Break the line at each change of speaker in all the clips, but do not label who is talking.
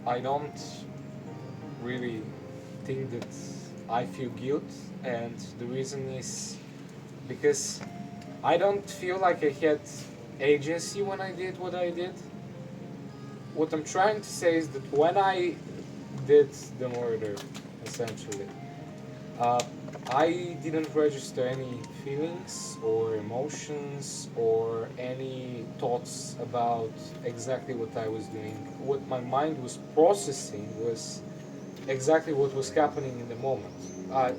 I don't really think that I feel guilt, and the reason is because I don't feel like I had agency when I did what I did. What I'm trying to say is that when I did the murder, essentially, uh, I didn't register any feelings or emotions or any thoughts about exactly what I was doing. What my mind was processing was exactly what was happening in the moment.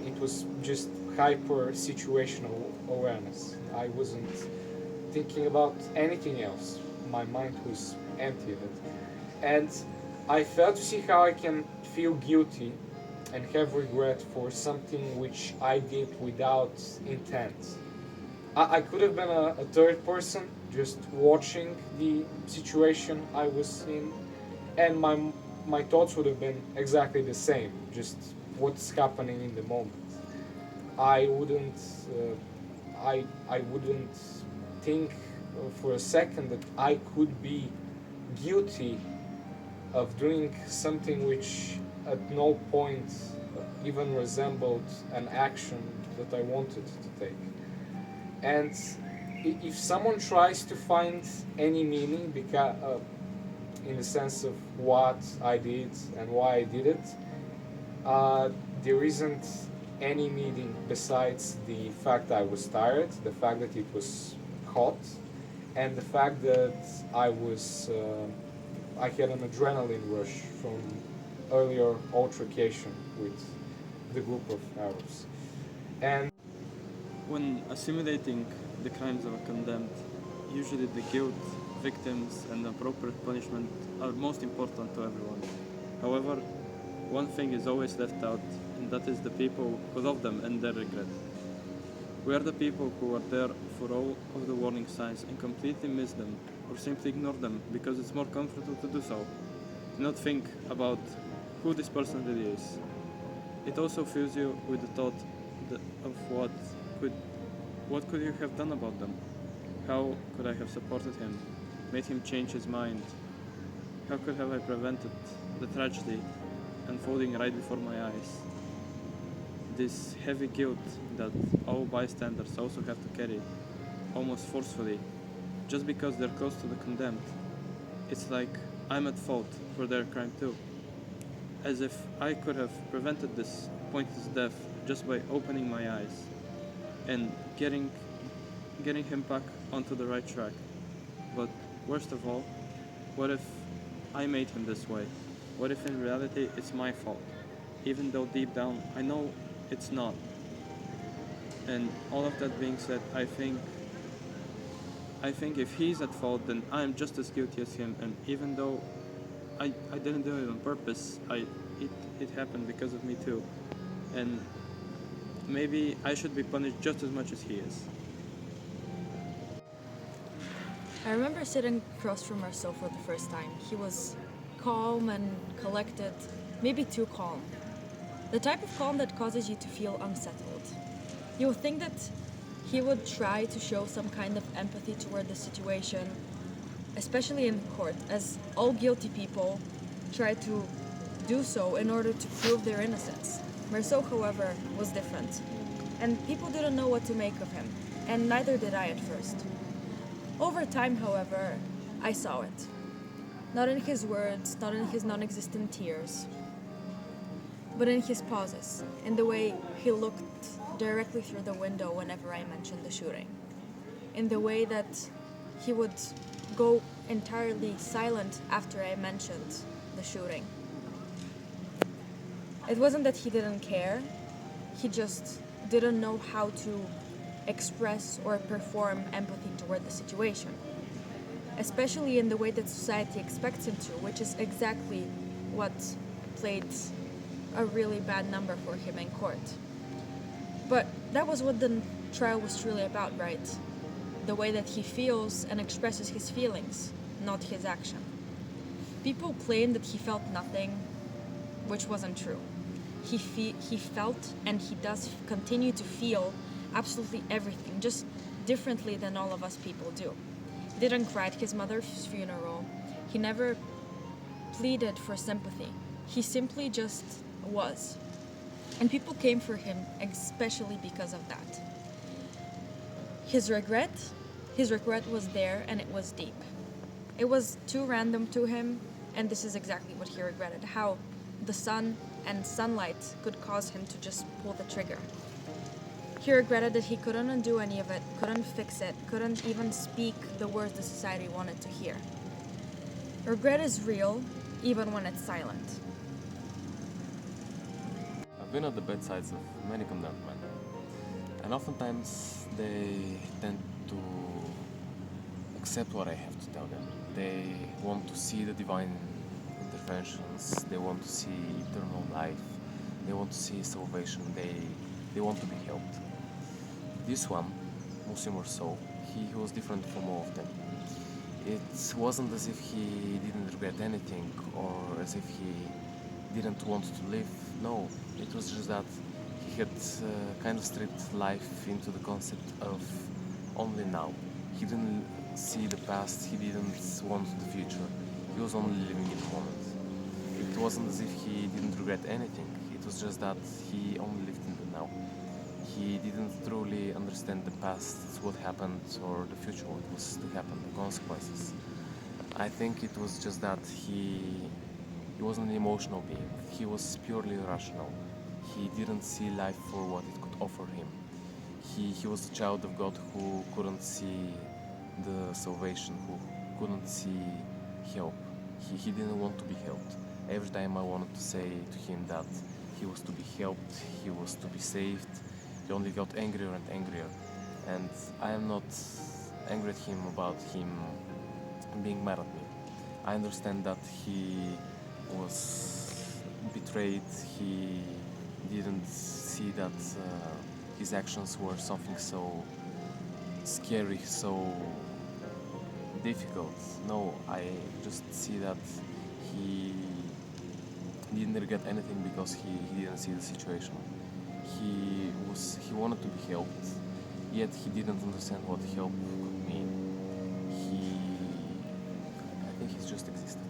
It was just hyper situational awareness. I wasn't thinking about anything else. My mind was empty of it. And I failed to see how I can feel guilty and have regret for something which I did without intent. I could have been a third person just watching the situation I was in, and my thoughts would have been exactly the same, just what's happening in the moment. I wouldn't I wouldn't think for a second that I could be guilty of doing something which at no point even resembled an action that I wanted to take. And if someone tries to find any meaning in the sense of what I did and why I did it, there isn't any meaning besides the fact I was tired, the fact that it was hot, and the fact that I had an adrenaline rush from earlier altercation with the group of Arabs. And
When assimilating the crimes of a condemned, usually the guilt, victims, and the appropriate punishment are most important to everyone. However, one thing is always left out, and that is the people who love them and their regret. We are the people who are there for all of the warning signs and completely miss them or simply ignore them because it's more comfortable to do so. Do not think about who this person really is. It also fills you with the thought of could what could you have done about them? How could I have supported him, made him change his mind? How could have I prevented the tragedy unfolding right before my eyes? This heavy guilt that all bystanders also have to carry, almost forcefully, just because they're close to the condemned. It's like I'm at fault for their crime too, as if I could have prevented this pointless death just by opening my eyes and getting him back onto the right track. But worst of all, what if I made him this way? What if in reality it's my fault? Even though deep down I know it's not. And all of that being said, I think if he's at fault, then I'm just as guilty as him. And even though I didn't do it on purpose, it happened because of me too. And maybe I should be punished just as much as he is.
I remember sitting across from Marcel for the first time. He was calm and collected, maybe too calm. The type of calm that causes you to feel unsettled. You would think that he would try to show some kind of empathy toward the situation, especially in court, as all guilty people try to do so in order to prove their innocence. Marceau, however, was different, and people didn't know what to make of him, and neither did I at first. Over time, however, I saw it. Not in his words, not in his non-existent tears, but in his pauses, in the way he looked directly through the window whenever I mentioned the shooting, in the way that he would go entirely silent after I mentioned the shooting. It wasn't that he didn't care, he just didn't know how to express or perform empathy toward the situation, especially in the way that society expects him to, which is exactly what played a really bad number for him in court. But that was what the trial was truly about, right? The way that he feels and expresses his feelings, not his action. People claim that he felt nothing, which wasn't true. He felt and he does continue to feel absolutely everything, just differently than all of us people do. He didn't cry at his mother's funeral. He never pleaded for sympathy. He simply just was. And people came for him especially because of that. His regret was there, and it was deep. It was too random to him, and this is exactly what he regretted, how the sun and sunlight could cause him to just pull the trigger. He regretted that he couldn't undo any of it, couldn't fix it, couldn't even speak the words the society wanted to hear. Regret is real, even when it's silent.
I've been at the bedsides of many condemned men, and oftentimes they tend to accept what I have to tell them. They want to see the divine interventions, they want to see eternal life, they want to see salvation, they want to be helped. This one, Muslim or so, he was different from all of them. It wasn't as if he didn't regret anything or as if he didn't want to live. No, it was just that he had kind of stripped life into the concept of only now. He didn't see the past, he didn't want the future. He was only living in the moment. It wasn't as if he didn't regret anything. It was just that he only lived in the now. He didn't truly understand the past, what happened, or the future, what was to happen, the consequences. I think it was just that he wasn't an emotional being. He was purely rational. He didn't see life for what it could offer him. He was a child of God who couldn't see the salvation, who couldn't see help. He didn't want to be helped. Every time I wanted to say to him that he was to be helped, he was to be saved, he only got angrier and angrier. And I am not angry at him about him being mad at me. I understand that he was betrayed, he didn't see that his actions were something so scary, so difficult. No, I just see that he didn't regret anything because he didn't see the situation. He wanted to be helped, yet he didn't understand what help could mean. I think he's just existed.